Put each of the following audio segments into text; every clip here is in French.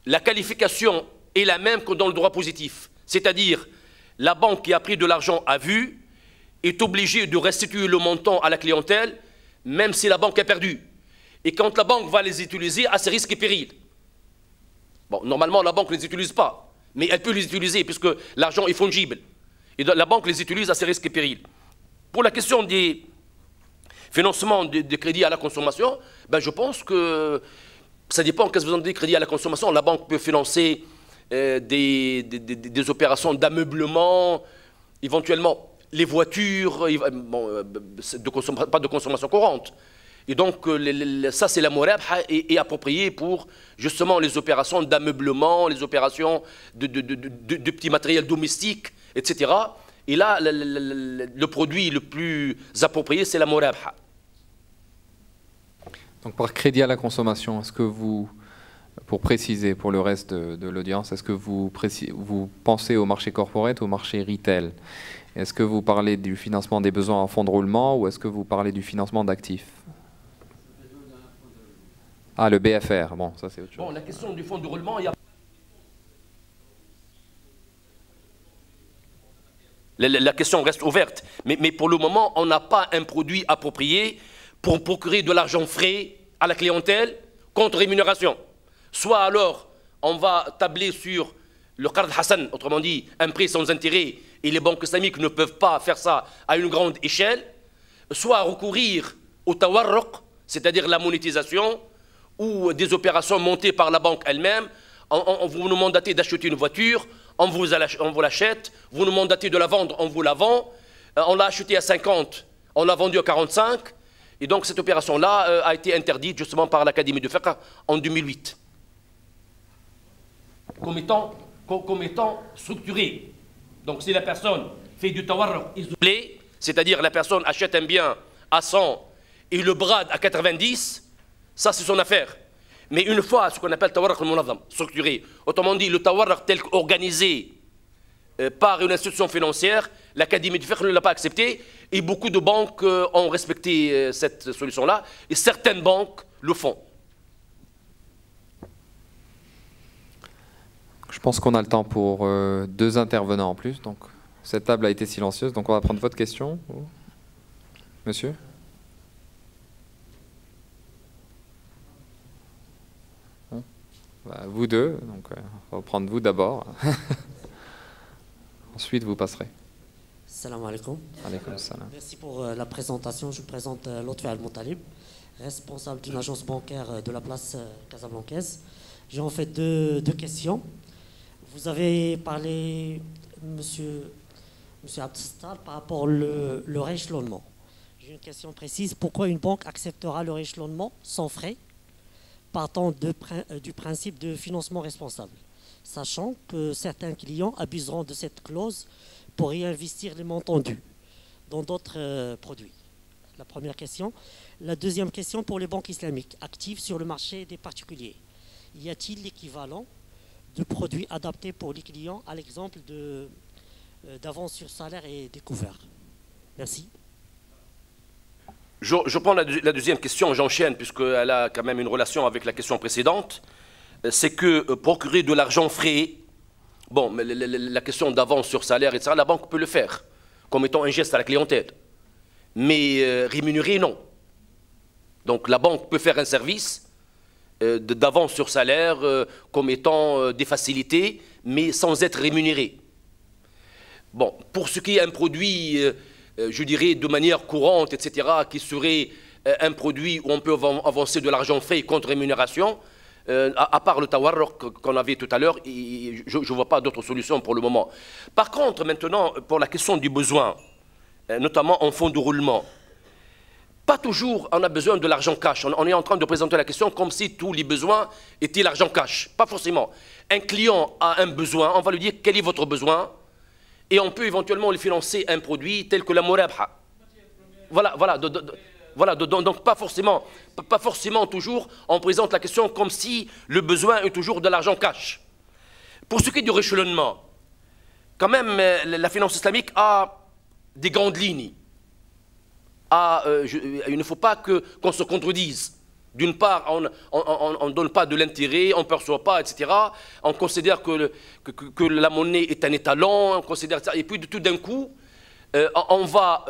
la qualification est la même que dans le droit positif. C'est-à-dire, la banque qui a pris de l'argent à vue est obligée de restituer le montant à la clientèle, même si la banque a perdu. Et quand la banque va les utiliser, à ses risques et périls. Bon, normalement, la banque ne les utilise pas, mais elle peut les utiliser puisque l'argent est fongible. Et la banque les utilise à ses risques et périls. Pour la question des financements des crédits à la consommation, ben je pense que ça dépend qu'est-ce que vous en dites, crédit à la consommation. La banque peut financer des opérations d'ameublement, éventuellement les voitures, bon, pas de consommation courante. Et donc, ça, c'est la murabha est appropriée pour justement les opérations d'ameublement, les opérations de petits matériels domestiques, etc. Et là, le produit le plus approprié, c'est la murabha. Donc, par crédit à la consommation, est-ce que vous, pour préciser pour le reste de l'audience, est-ce que vous pensez au marché corporate ou au marché retail? Est-ce que vous parlez du financement des besoins en fonds de roulement ou est-ce que vous parlez du financement d'actifs? Ah, le BFR, bon, ça c'est autre chose. Bon, la question du fonds de roulement, il y a... La question reste ouverte, mais pour le moment, on n'a pas un produit approprié pour procurer de l'argent frais à la clientèle contre rémunération. Soit alors, on va tabler sur le qard Hassan, autrement dit, un prêt sans intérêt, et les banques islamiques ne peuvent pas faire ça à une grande échelle, soit recourir au tawarruq, c'est-à-dire la monétisation, ou des opérations montées par la banque elle-même. Vous nous mandatez d'acheter une voiture, on vous l'achète, vous nous mandatez de la vendre, on vous la vend, on l'a achetée à 50, on l'a vendue à 45, et donc cette opération-là a été interdite justement par l'Académie de fiqh en 2008. Comme étant structurée. Donc si la personne fait du tawarruq isolé, c'est-à-dire la personne achète un bien à 100 et le brade à 90, ça, c'est son affaire. Mais une fois, ce qu'on appelle le tawarruq al-munazam, structuré, autrement dit, le tawarruq tel qu'organisé par une institution financière, l'Académie du fiqh ne l'a pas accepté, et beaucoup de banques ont respecté cette solution-là, et certaines banques le font. Je pense qu'on a le temps pour 2 intervenants en plus, donc cette table a été silencieuse, donc on va prendre votre question. Monsieur ? Vous deux, donc on va prendre vous d'abord. Ensuite, vous passerez. Salam alaikum. Alaikum salam. Merci pour la présentation. Je présente Lotfi Al-Moutalib, responsable d'une agence bancaire de la place casablancaise. J'ai en fait deux questions. Vous avez parlé, monsieur Abdestar, par rapport au rééchelonnement. J'ai une question précise. Pourquoi une banque acceptera le rééchelonnement sans frais, partant du principe de financement responsable, sachant que certains clients abuseront de cette clause pour réinvestir les montants dus dans d'autres produits? La première question. La deuxième question, pour les banques islamiques actives sur le marché des particuliers, y a-t-il l'équivalent de produits adaptés pour les clients, à l'exemple d'avance sur salaire et découvert? Merci. Je prends la deuxième question, j'enchaîne, puisqu'elle a quand même une relation avec la question précédente. C'est que procurer de l'argent frais, bon, mais la question d'avance sur salaire, etc., la banque peut le faire, comme étant un geste à la clientèle. Mais rémunéré, non. Donc la banque peut faire un service d'avance sur salaire comme étant des facilités, mais sans être rémunéré. Bon, pour ce qui est un produit... je dirais de manière courante, etc., qui serait un produit où on peut avancer de l'argent frais contre rémunération, à part le tawarruq qu'on avait tout à l'heure, je ne vois pas d'autre solution pour le moment. Par contre, maintenant, pour la question du besoin, notamment en fonds de roulement, pas toujours on a besoin de l'argent cash. On est en train de présenter la question comme si tous les besoins étaient l'argent cash. Pas forcément. Un client a un besoin, on va lui dire quel est votre besoin, et on peut éventuellement lui financer un produit tel que la murabha. Voilà, donc pas forcément toujours, on présente la question comme si le besoin est toujours de l'argent cash. Pour ce qui est du réchelonnement, quand même, la finance islamique a des grandes lignes. Il ne faut pas qu'on se contredise. D'une part, on ne donne pas de l'intérêt, on ne perçoit pas, etc. On considère que la monnaie est un étalon, on considère ça. Et puis tout d'un coup, on va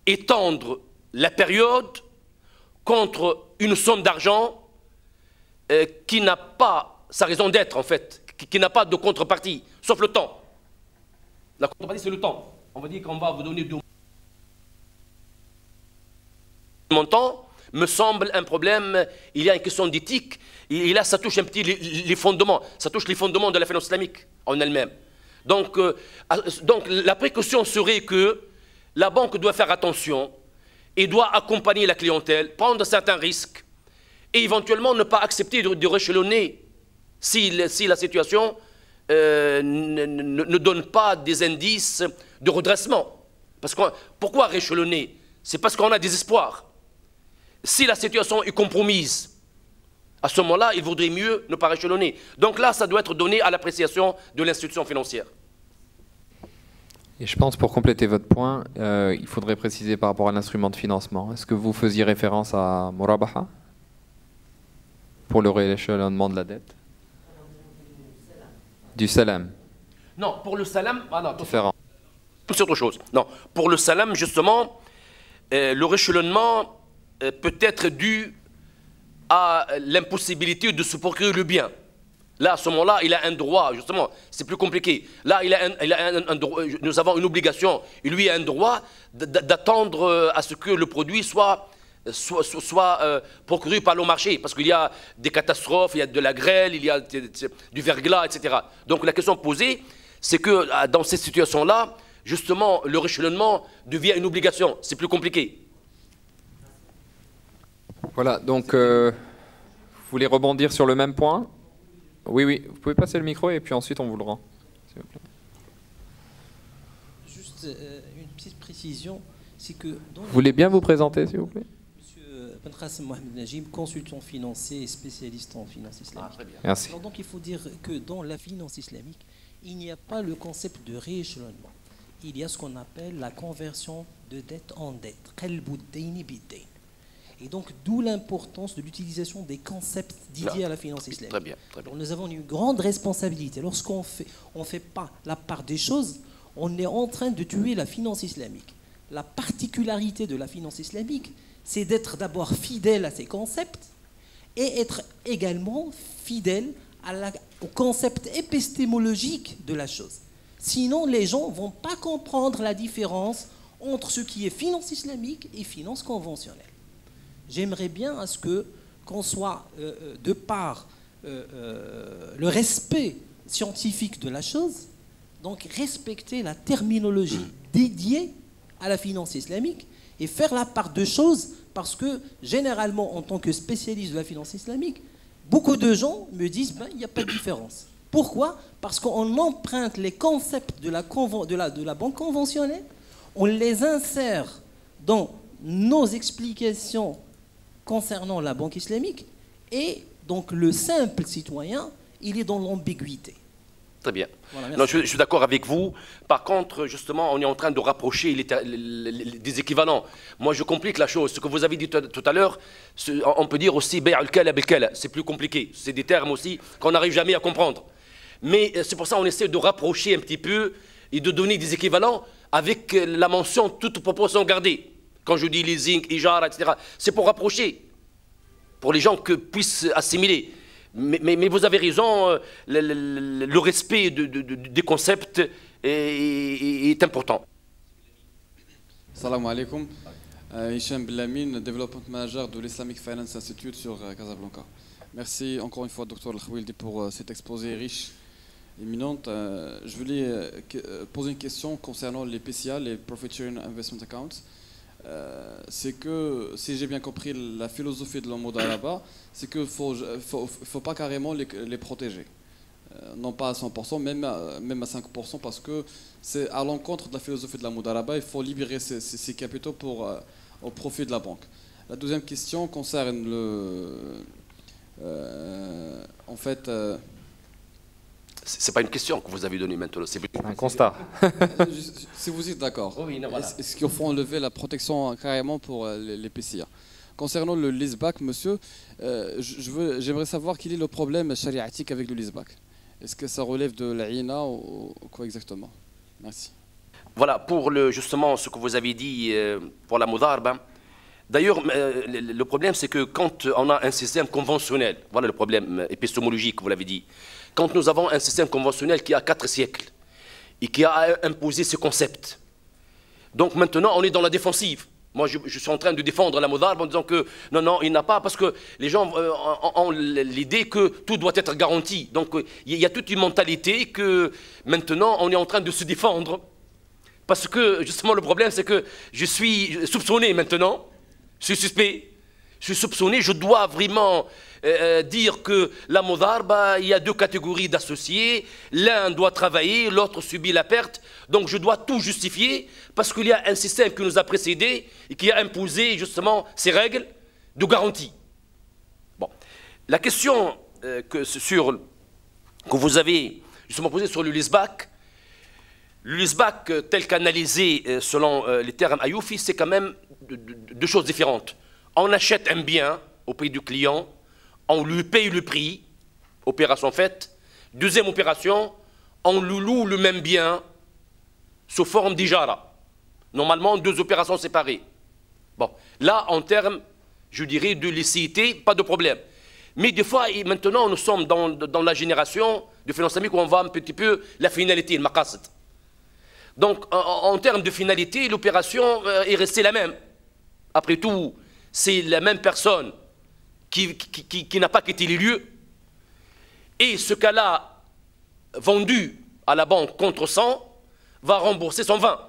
étendre la période contre une somme d'argent qui n'a pas sa raison d'être, en fait, qui n'a pas de contrepartie, sauf le temps. La contrepartie, c'est le temps. On va dire qu'on va vous donner 2 montant, me semble un problème. Il y a une question d'éthique, et là, ça touche un petit les fondements. Ça touche les fondements de la finance islamique en elle-même. Donc, la précaution serait que la banque doit faire attention et doit accompagner la clientèle, prendre certains risques, et éventuellement ne pas accepter de réchelonner si la situation ne donne pas des indices de redressement. Parce que, pourquoi réchelonner? C'est parce qu'on a des espoirs. Si la situation est compromise, à ce moment-là, il vaudrait mieux ne pas réchelonner. Donc là, ça doit être donné à l'appréciation de l'institution financière. Et je pense, pour compléter votre point, il faudrait préciser par rapport à l'instrument de financement. Est-ce que vous faisiez référence à Murabaha pour le rééchelonnement de la dette? Du salam. Non, pour le salam, différent. C'est autre chose. Non, pour le salam, justement, le réchelonnement peut être dû à l'impossibilité de se procurer le bien. Là, à ce moment-là, il a un droit, justement, c'est plus compliqué. Là, il a un droit, nous avons une obligation, il lui a un droit d'attendre à ce que le produit soit procuré par le marché, parce qu'il y a des catastrophes, il y a de la grêle, il y a du verglas, etc. Donc la question posée, c'est que dans ces situations-là, justement, le réchelonnement devient une obligation. C'est plus compliqué. Voilà, donc vous voulez rebondir sur le même point? Oui, oui, vous pouvez passer le micro et puis ensuite on vous le rend. S'il vous plaît. Juste une petite précision, c'est que... Vous voulez bien vous présenter, s'il vous plaît? Monsieur Ben Qassem Mohamed Najim, consultant financier et spécialiste en finance islamique. Très bien. Merci. Alors donc il faut dire que dans la finance islamique, il n'y a pas le concept de rééchelonnement. Il y a ce qu'on appelle la conversion de dette en dette. Qalbu ad-dayni bid-dayn. Et donc, d'où l'importance de l'utilisation des concepts dédiés à la finance islamique. Très bien, très bien. Alors, nous avons une grande responsabilité. Lorsqu'on ne fait pas la part des choses, on est en train de tuer la finance islamique. La particularité de la finance islamique, c'est d'être d'abord fidèle à ces concepts et être également fidèle au concept épistémologique de la chose. Sinon, les gens ne vont pas comprendre la différence entre ce qui est finance islamique et finance conventionnelle. J'aimerais bien à ce qu'on soit, de par le respect scientifique de la chose, donc respecter la terminologie dédiée à la finance islamique et faire la part de choses, parce que généralement, en tant que spécialiste de la finance islamique, beaucoup de gens me disent il n'y a pas de différence. Pourquoi? Parce qu'on emprunte les concepts de la banque conventionnelle, on les insère dans nos explications concernant la banque islamique, et donc le simple citoyen, il est dans l'ambiguïté. Très bien. Voilà, non, je suis d'accord avec vous. Par contre, justement, on est en train de rapprocher des équivalents. Moi, je complique la chose. Ce que vous avez dit tout à l'heure, on peut dire aussi bay' al-kala bil-kala. C'est plus compliqué. C'est des termes aussi qu'on n'arrive jamais à comprendre. Mais c'est pour ça qu'on essaie de rapprocher un petit peu et de donner des équivalents avec la mention toute proportion gardée. Quand je dis leasing, ijara, etc., c'est pour rapprocher, pour les gens que puissent assimiler. Mais vous avez raison, le respect des concepts est important. Salam alaikum. Hicham Bellamin, Development Manager de l'Islamic Finance Institute sur Casablanca. Merci encore une fois, Dr. Al-Khwildi, pour cet exposé riche, éminente. Je voulais poser une question concernant les PCA, les Profit Sharing Investment Accounts. C'est que, si j'ai bien compris la philosophie de l'Mudaraba, c'est qu'il ne faut pas carrément les protéger. Non pas à 100%, même à 5%, parce que c'est à l'encontre de la philosophie de la Mudaraba. Il faut libérer ces capitaux au profit de la banque. La deuxième question concerne c'est pas une question que vous avez donnée maintenant, c'est un constat. Si vous êtes d'accord, oui, voilà. est-ce qu'il faut enlever la protection carrément pour les PCA? Concernant le leaseback, monsieur, j'aimerais savoir quel est le problème chariatique avec le leaseback. Est-ce que ça relève de l'Aïna ou quoi exactement? Merci. Voilà, pour justement ce que vous avez dit pour la Moudarba. D'ailleurs, le problème, c'est que quand on a un système conventionnel, voilà le problème épistémologique, vous l'avez dit, quand nous avons un système conventionnel qui a 4 siècles et qui a imposé ce concept, donc maintenant on est dans la défensive. Moi, je suis en train de défendre la Moudarba en disant que non, il n'a pas, parce que les gens ont l'idée que tout doit être garanti. Donc, il y a toute une mentalité que maintenant on est en train de se défendre. Parce que, justement, le problème, c'est que je suis soupçonné maintenant. Je suis suspect, je suis soupçonné, je dois vraiment dire que la Moudarba, il y a 2 catégories d'associés, l'un doit travailler, l'autre subit la perte, donc je dois tout justifier parce qu'il y a un système qui nous a précédés et qui a imposé justement ces règles de garantie. Bon, la question que vous avez justement posée sur le leaseback, tel qu'analysé selon les termes Ayoufi, c'est quand même 2 choses différentes. On achète un bien au pays du client, on lui paye le prix, opération faite. Deuxième opération, on lui loue le même bien sous forme d'ijara. Normalement, 2 opérations séparées. Bon, là, en termes, je dirais, de licéité, pas de problème. Mais des fois, et maintenant, nous sommes dans la génération de finances islamiques où on voit un petit peu la finalité, le maqasid. Donc, en termes de finalité, l'opération est restée la même. Après tout, c'est la même personne qui n'a pas quitté les lieux. Et ce qu'elle a vendu à la banque contre 100 va rembourser 120.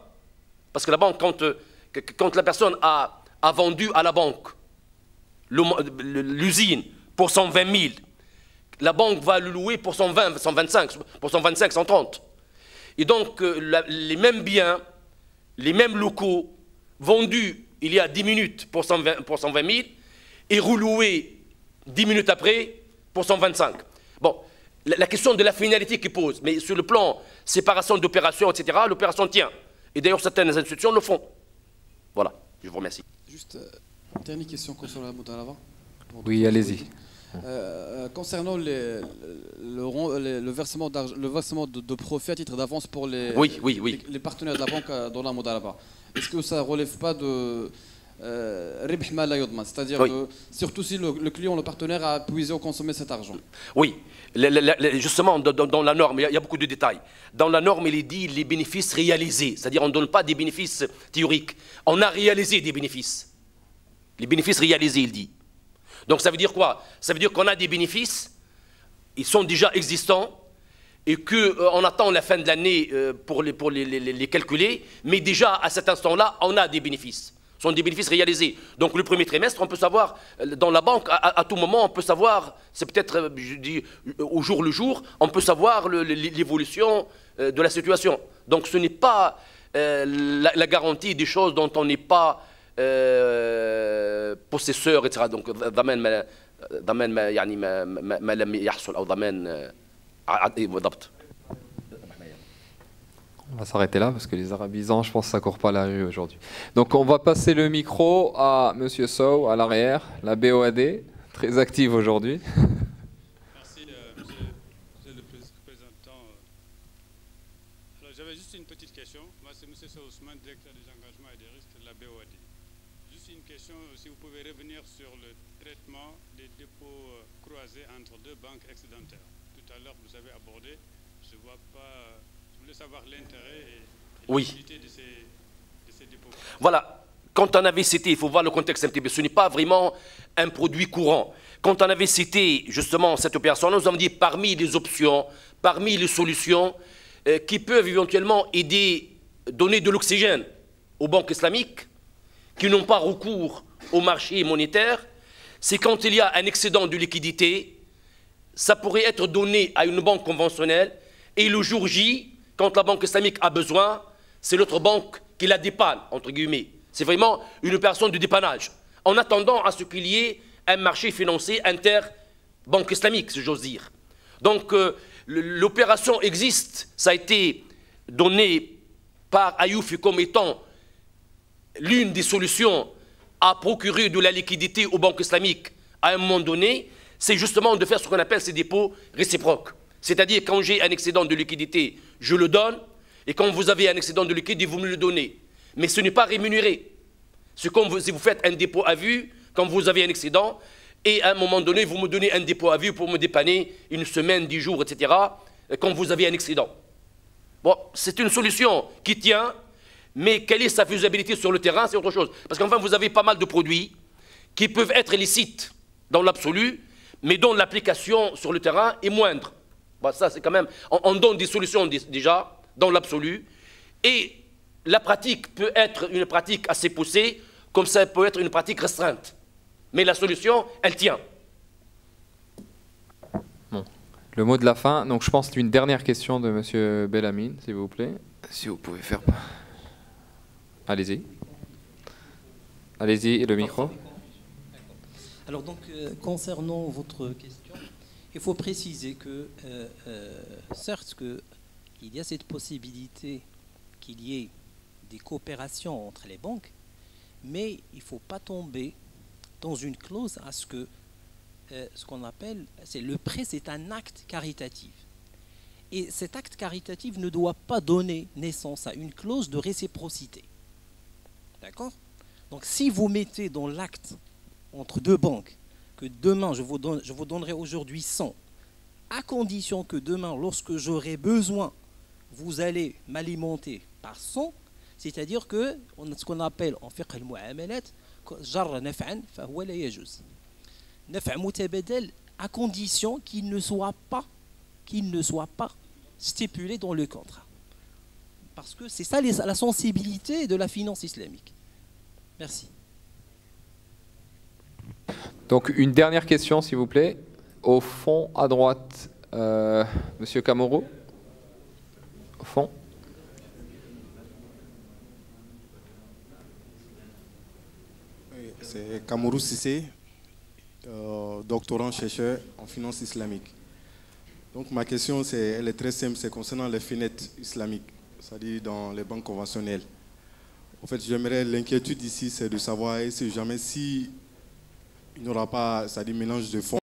Parce que la banque, quand la personne a vendu à la banque l'usine pour 120 000, la banque va le louer pour 120, 125, pour 125, 130. Et donc, les mêmes biens, les mêmes locaux vendus il y a 10 minutes pour 120 000 et reloués 10 minutes après pour 125. Bon, la question de la finalité qui pose, mais sur le plan séparation d'opérations, etc., l'opération tient. Et d'ailleurs, certaines institutions le font. Voilà, je vous remercie. Juste une dernière question concernant la Moudarba. Oui, allez-y. Concernant le versement de profit à titre d'avance pour les partenaires de la banque dans la Moudarba, est-ce que ça ne relève pas de ribh ma la yudman, c'est-à-dire surtout si le client, le partenaire a puisé ou consommé cet argent? Oui, justement dans la norme, il y a beaucoup de détails. Dans la norme, il est dit les bénéfices réalisés, c'est-à-dire on ne donne pas des bénéfices théoriques, on a réalisé des bénéfices. Les bénéfices réalisés, il dit. Donc ça veut dire quoi? Ça veut dire qu'on a des bénéfices, ils sont déjà existants, et qu'on attend la fin de l'année pour les calculer, mais déjà à cet instant-là, on a des bénéfices. Ce sont des bénéfices réalisés. Donc le premier trimestre, on peut savoir, dans la banque, à tout moment, on peut savoir, c'est peut-être, je dis, au jour le jour, on peut savoir l'évolution de la situation. Donc ce n'est pas la garantie des choses dont on n'est pas possesseur, etc. Donc on va s'arrêter là parce que les arabisants, je pense, ça court pas la rue aujourd'hui. Donc on va passer le micro à Monsieur Sow à l'arrière, la BOAD, très active aujourd'hui. Merci, monsieur le président. Alors j'avais juste une petite question. Moi c'est Monsieur Sow Ousmane, directeur des engagements et des risques de la BOAD. Juste une question, si vous pouvez revenir sur le traitement des dépôts croisés entre 2 banques excédentaires. Tout à l'heure, vous avez abordé, je vois pas, je voulais savoir l'intérêt et l'utilité de ces dépôts. Voilà, quand on avait cité, il faut voir le contexte un petit peu, ce n'est pas vraiment un produit courant. Quand on avait cité justement cette opération, nous avons dit parmi les options, parmi les solutions qui peuvent éventuellement aider, donner de l'oxygène aux banques islamiques, qui n'ont pas recours au marché monétaire, c'est quand il y a un excédent de liquidité, ça pourrait être donné à une banque conventionnelle, et le jour J, quand la banque islamique a besoin, c'est l'autre banque qui la dépanne, entre guillemets. C'est vraiment une opération de dépannage, en attendant à ce qu'il y ait un marché financier inter-banque islamique, si j'ose dire. Donc l'opération existe, ça a été donné par Ayoufi comme étant l'une des solutions à procurer de la liquidité aux banques islamiques à un moment donné, c'est justement de faire ce qu'on appelle ces dépôts réciproques. C'est-à-dire, quand j'ai un excédent de liquidité, je le donne, et quand vous avez un excédent de liquidité, vous me le donnez. Mais ce n'est pas rémunéré. C'est comme si vous faites un dépôt à vue, quand vous avez un excédent, et à un moment donné, vous me donnez un dépôt à vue pour me dépanner une semaine, 10 jours, etc., quand vous avez un excédent. Bon, c'est une solution qui tient, mais quelle est sa faisabilité sur le terrain, c'est autre chose. Parce qu'enfin, vous avez pas mal de produits qui peuvent être licites dans l'absolu, mais dont l'application sur le terrain est moindre. Bon, ça, c'est quand même... On donne des solutions déjà, dans l'absolu, et la pratique peut être une pratique assez poussée, comme ça peut être une pratique restreinte. Mais la solution, elle tient. Bon. Le mot de la fin. Donc, je pense qu'une dernière question de M. Belhamine, s'il vous plaît. Si vous pouvez faire... Allez-y. Allez-y, le micro. Alors donc, concernant votre question, il faut préciser que, certes, il y a cette possibilité qu'il y ait des coopérations entre les banques, mais il ne faut pas tomber dans une clause à ce que ce qu'on appelle, le prêt, c'est un acte caritatif. Et cet acte caritatif ne doit pas donner naissance à une clause de réciprocité. D'accord? Donc si vous mettez dans l'acte entre deux banques que demain je vous donnerai aujourd'hui 100, à condition que demain, lorsque j'aurai besoin, vous allez m'alimenter par 100, c'est-à-dire que ce qu'on appelle en fiqh al-mu'amalat jar naf'an fa huwa la yajuz. Naf' mutabadal à condition qu'il ne soit pas stipulé dans le contrat. Parce que c'est ça la sensibilité de la finance islamique. Merci. Donc, une dernière question, s'il vous plaît. Au fond, à droite, Monsieur Kamoro. Au fond. C'est Kamoro Sissé, doctorant chercheur en finance islamique. Donc ma question, elle est très simple, c'est concernant les fenêtres islamiques, c'est-à-dire dans les banques conventionnelles. En fait, j'aimerais, l'inquiétude ici, c'est de savoir si jamais il n'y aura pas, c'est-à-dire mélange de fonds.